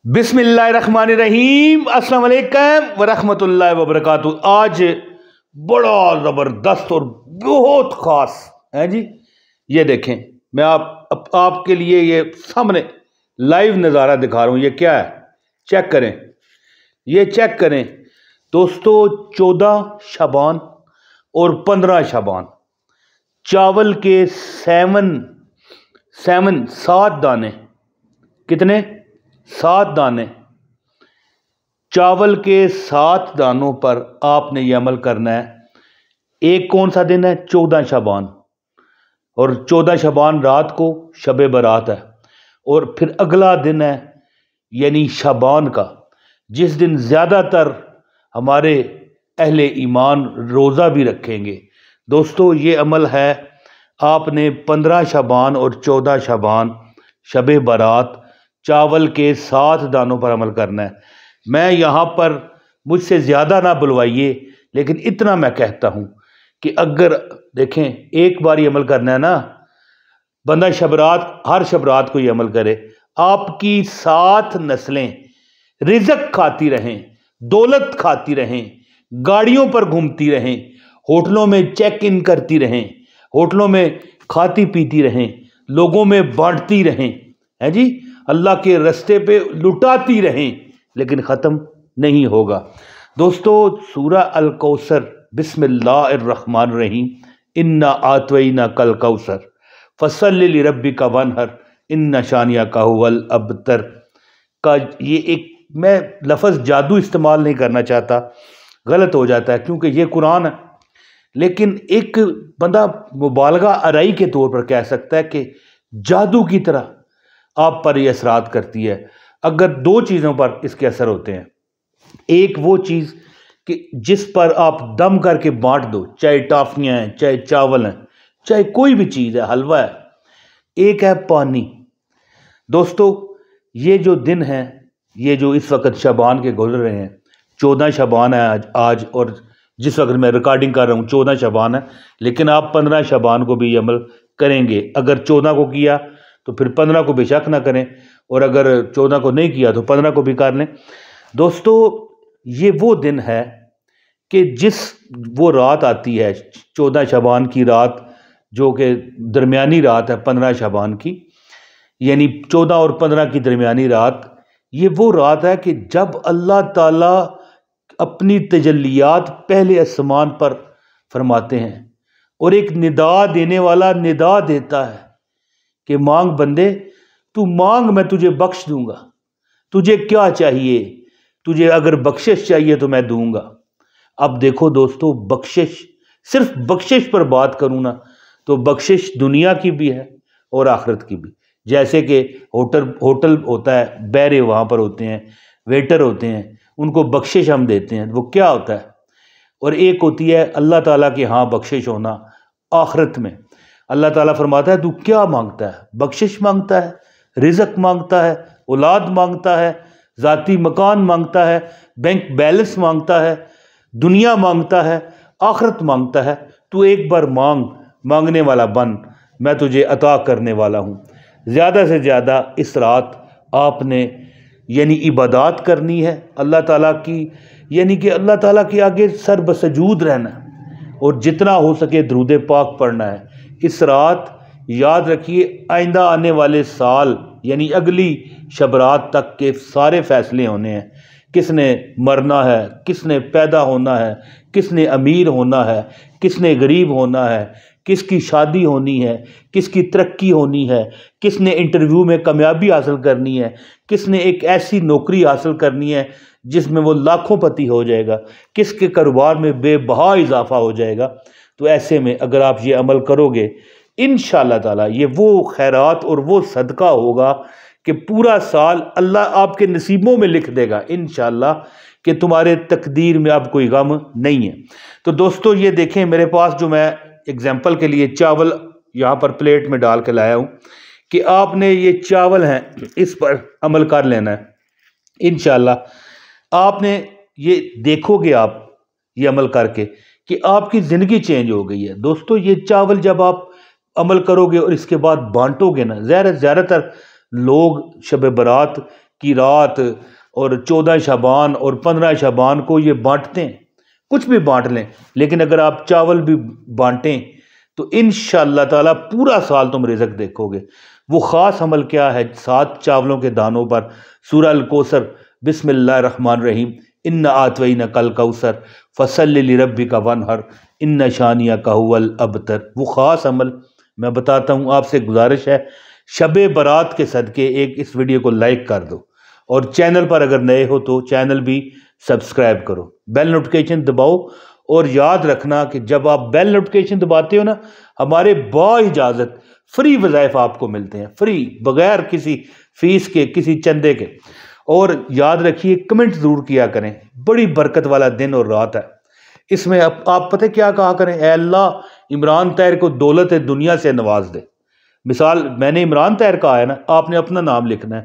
बिस्मिल्लाहिर्रहमानिर्रहीम। अस्सलाम वालेकुम वरहमतुल्लाहि वबरकातुहू। आज बड़ा ज़बरदस्त और बहुत ख़ास है जी। ये देखें, मैं आपके लिए ये सामने लाइव नज़ारा दिखा रहा हूँ। ये क्या है, चेक करें, ये चेक करें दोस्तों। 14 शबान और 15 शबान चावल के 7 दाने। कितने? 7 दाने चावल के 7 दानों पर आपने ये अमल करना है। एक कौन सा दिन है? 14 शबान। और 14 शबान रात को शब बारात है। और फिर अगला दिन है यानी शबान का, जिस दिन ज़्यादातर हमारे अहले ईमान रोज़ा भी रखेंगे। दोस्तों ये अमल है, आपने 15 शबान और 14 शबान शब बारात चावल के 7 दानों पर अमल करना है। मैं यहाँ पर, मुझसे ज़्यादा ना बुलवाइए, लेकिन इतना मैं कहता हूँ कि अगर देखें एक बार ये अमल करना है ना, बंदा शबरात, हर शबरात को ये अमल करे, आपकी 7 नस्लें रिज़्क खाती रहें, दौलत खाती रहें, गाड़ियों पर घूमती रहें, होटलों में चेक इन करती रहें, होटलों में खाती पीती रहें, लोगों में बांटती रहें, है जी, अल्लाह के रास्ते पे लुटाती रहें, लेकिन ख़त्म नहीं होगा। दोस्तों सूरह अल कौसर, बिस्मिल्लाहिर्रहमानिर्रहीम, इन्ना आतवैना कल कौसर फसल्लि लिरब्बिका वनहर इन्ना शानियका हुवल अबतर का ये एक, मैं लफ्ज़ जादू इस्तेमाल नहीं करना चाहता, गलत हो जाता है क्योंकि ये कुरान है, लेकिन एक बंदा मुबालगा आराई के तौर पर कह सकता है कि जादू की तरह आप पर ये असरात करती है। अगर 2 चीज़ों पर इसके असर होते हैं, एक वो चीज़ कि जिस पर आप दम करके बांट दो, चाहे टाफियाँ हैं, चाहे चावल हैं, चाहे कोई भी चीज़ है, हलवा है, एक है पानी। दोस्तों ये जो दिन है, ये जो इस वक्त शबान के गुजर रहे हैं, 14 शबान है आज, और जिस वक्त मैं रिकॉर्डिंग कर रहा हूँ 14 शबान है, लेकिन आप 15 शबान को भी ये अमल करेंगे। अगर 14 को किया तो फिर 15 को बेशक ना करें, और अगर 14 को नहीं किया तो 15 को भी कर लें। दोस्तों ये वो दिन है कि वो रात आती है 14 शबान की रात, जो कि दरमियानी रात है 15 शबान की, यानी 14 और 15 की दरमियानी रात। ये वो रात है कि जब अल्लाह ताला अपनी तजल्लियात पहले आसमान पर फरमाते हैं, और एक निदा देने वाला निदा देता है कि मांग बंदे, तू मांग, मैं तुझे बख्श दूंगा। तुझे क्या चाहिए? तुझे अगर बख्शिश चाहिए तो मैं दूंगा। अब देखो दोस्तों, बख्शिश, सिर्फ बख्शिश पर बात करूं ना, तो बख्शिश दुनिया की भी है और आखिरत की भी। जैसे कि होटल होता है, बैरे वहाँ पर होते हैं, वेटर होते हैं, उनको बख्शिश हम देते हैं, वो क्या होता है। और एक होती है अल्लाह ताला के यहाँ बख्शिश होना आखिरत में। अल्लाह ताला फरमाता है, तू क्या मांगता है? बख्शिश मांगता है, रिज़्क मांगता है, औलाद मांगता है, ज़ाती मकान मांगता है, बैंक बैलेंस मांगता है, दुनिया मांगता है, आखिरत मांगता है। तू एक बार मांगने वाला बन, मैं तुझे अता करने वाला हूँ। ज़्यादा से ज़्यादा इस रात आपने यानी इबादत करनी है अल्लाह ताला की, यानी कि अल्लाह ताला के आगे सर बसजूद रहना है, और जितना हो सके दरूद पाक पढ़ना है इस रात। याद रखिए, आइंदा आने वाले साल यानी अगली शबरात तक के सारे फैसले होने हैं। किसने मरना है, किसने पैदा होना है, किसने अमीर होना है, किसने गरीब होना है, किसकी शादी होनी है, किसकी तरक्की होनी है, किसने इंटरव्यू में कामयाबी हासिल करनी है, किसने एक ऐसी नौकरी हासिल करनी है जिसमें वो लाखोंपति हो जाएगा, किसके कारोबार में बेबहा इजाफा हो जाएगा। तो ऐसे में अगर आप ये अमल करोगे, इंशाअल्लाह ताला ये वो खैरात और वो सदका होगा कि पूरा साल अल्लाह आपके नसीबों में लिख देगा इंशाअल्लाह, कि तुम्हारे तकदीर में अब कोई गम नहीं है। तो दोस्तों ये देखें, मेरे पास जो मैं एग्जाम्पल के लिए चावल यहाँ पर प्लेट में डाल के लाया हूँ, कि आपने ये चावल हैं, इस पर अमल कर लेना है इंशाअल्लाह। आपने ये देखोगे आप ये अमल करके कि आपकी ज़िंदगी चेंज हो गई है। दोस्तों ये चावल जब आप अमल करोगे और इसके बाद बांटोगे ना, ज़्यादातर लोग शब बारात کی رات اور 14 شعبان اور 15 شعبان کو یہ بانٹتے ہیں، کچھ بھی بانٹ لیں، لیکن اگر آپ چاول بھی بانٹیں تو انشاءاللہ تعالیٰ پورا سال تم رزق دیکھو گے۔ وہ خاص عمل کیا ہے؟ 7 چاولوں کے دانوں پر سورہ الکوثر، بسم اللہ الرحمن الرحیم، انا اعطیناک الکوثر فصل لربک وانحر ان شانئک ھو الابتر۔ وہ خاص عمل میں بتاتا ہوں، آپ سے گزارش ہے شب برات کے صدقے ایک اس ویڈیو کو لائک کر دو، اور چینل پر اگر نئے ہو تو چینل بھی سبسکرائب کرو، بیل نوٹیفیکیشن دباؤ، اور یاد رکھنا کہ جب آپ بیل نوٹیفیکیشن دباتے ہو نا، ہمارے با اجازت فری وظائف آپ کو ملتے ہیں، فری، بغیر کسی فیس کے، کسی چندے کے۔ اور یاد رکھیے کمنٹ ضرور کیا کریں، بڑی برکت والا دن اور رات ہے اس میں۔ آپ پتہ کیا کہا کریں؟ اے اللہ عمران طاہر کو دولت دنیا سے نواز دے۔ مثال میں نے عمران طاہر کہا ہے نا، آپ نے اپنا نام لکھنا ہے۔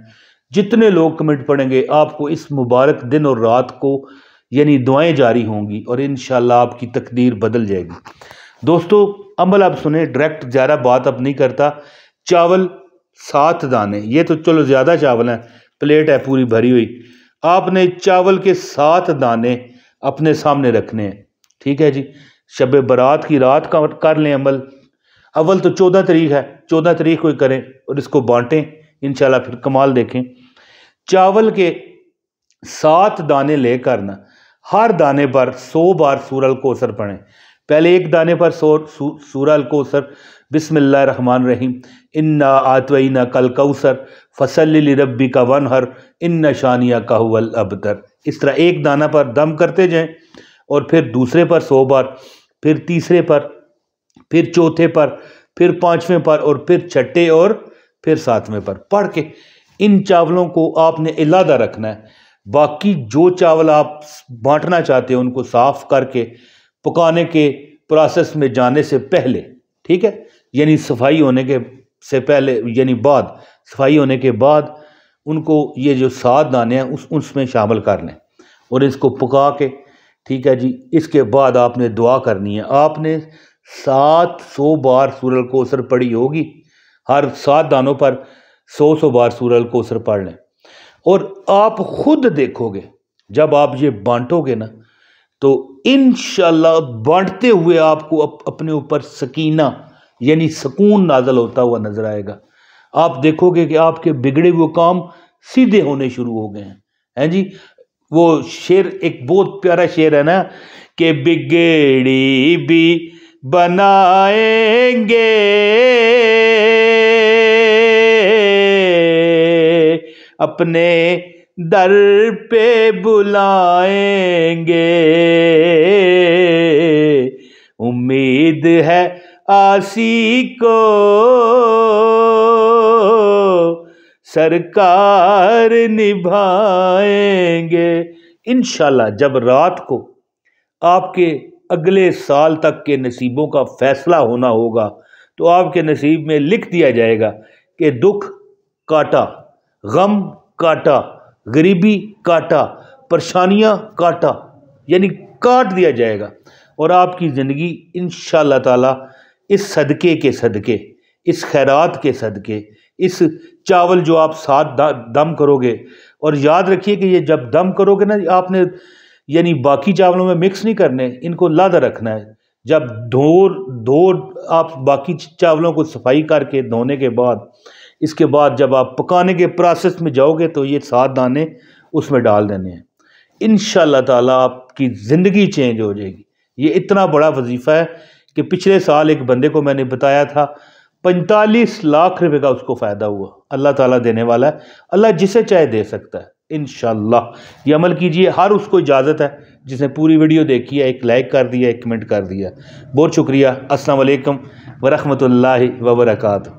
جتنے لوگ کمنٹ پڑھیں گے آپ کو اس مبارک دن اور رات کو یعنی دعائیں جاری ہوں گی، اور انشاءاللہ آپ کی تقدیر بدل جائے گی۔ دوستو عمل آپ سنیں، ڈائریکٹ زیادہ بات اب نہیں کرتا۔ چاول 7 دانے، یہ تو چلو زیادہ چاول ہیں، پلیٹ ہے پوری بھری ہوئی، آپ نے چاول کے 7 دانے اپنے سامنے رکھنے ہیں، ٹھیک ہے جی۔ شب برات کی رات کا کر لیں عمل، اول تو 14 تاریخ ہے، 14 تاریخ کو کریں اور اس کو بانٹیں، انشاءاللہ پھر کمال دیکھیں۔ چاول کے 7 دانے لے کر نا، ہر دانے پر 100 بار سورہ الکوثر پڑھیں۔ پہلے ایک دانے پر سورہ الکوثر، بسم اللہ الرحمن الرحیم، انا اعطیناک الکوثر فصل لربک وانحر ان شانئک ھو الابتر۔ اس طرح ایک دانہ پر دم کرتے جائیں، اور پھر دوسرے پر 100 بار، پھر تیسرے پر، پھر چوتھے پر، پھر 5ویں پر، اور پھر چھٹے اور پھر 7ویں پر پڑھ کے ان چاولوں کو آپ نے علیحدہ رکھنا ہے۔ باقی جو چاول آپ بانٹنا چاہتے ہیں ان کو صاف کر کے پکانے کے پروسیس میں جانے سے پہلے، ٹھیک ہے، یعنی صفائی ہونے کے سے پہلے، یعنی بعد صفائی ہونے کے بعد ان کو یہ جو 7 دانے ہیں اس میں شامل کر لیں، اور اس کو پکا کے، ٹھیک ہے جی۔ اس کے بعد آپ نے دعا کرنی ہے، آپ نے 700 بار سورہ الکوثر پڑھی ہوگی، ہر 7 دانوں پر 100 بار سورہ الکوثر پڑھ لیں، اور آپ خود دیکھو گے جب آپ یہ بانٹو گے نا تو انشاءاللہ بانٹتے ہوئے آپ کو اپنے اوپر سکینہ یعنی سکون نازل ہوتا ہوا نظر آئے گا۔ آپ دیکھو گے کہ آپ کے بگڑے ہوئے کام سیدھے ہونے شروع ہو گئے ہیں جی۔ وہ شعر ایک بہت پیارا شعر ہے نا کہ بگڑی بھی بنائیں گے اپنے در پہ بلائیں گے، امید ہے آسی کو سرکار نبھائیں گے۔ انشاءاللہ جب رات کو آپ کے اگلے سال تک کے نصیبوں کا فیصلہ ہونا ہوگا تو آپ کے نصیب میں لکھ دیا جائے گا کہ دکھ کاٹا، غم کاٹا، غریبی کاٹا، پریشانیاں کاٹا، یعنی کاٹ دیا جائے گا، اور آپ کی زندگی انشاءاللہ تعالی اس صدقے کے صدقے، اس خیرات کے صدقے، اس چاول جو آپ 7 دم کرو گے، اور یاد رکھیے کہ یہ جب دم کرو گے نا آپ نے یعنی باقی چاولوں میں مکس نہیں کرنے، ان کو علیحدہ رکھنا ہے۔ جب دھو آپ باقی چاولوں کو صفائی کر کے دھونے کے بعد، اس کے بعد جب آپ پکانے کے پروسیس میں جاؤ گے تو یہ 7 دانے اس میں ڈال دینے ہیں، انشاءاللہ تعالیٰ آپ کی زندگی چینج ہو جائے گی۔ یہ اتنا بڑا وظیفہ ہے کہ پچھلے سال ایک بندے کو میں نے بتایا تھا 45 لاکھ روپے کا اس کو فائدہ ہوا۔ اللہ تعالیٰ دینے والا ہے، اللہ جسے چاہے دے سکتا ہے انشاءاللہ۔ یہ عمل کیجئے، ہر اس کو اجازت ہے جس نے پوری ویڈیو دیکھی ہے، ایک لائک کر دیا، ایک کمنٹ کر دیا۔ بہت شکریہ۔ السلام علیکم ورحمۃ اللہ وبرکاتہ۔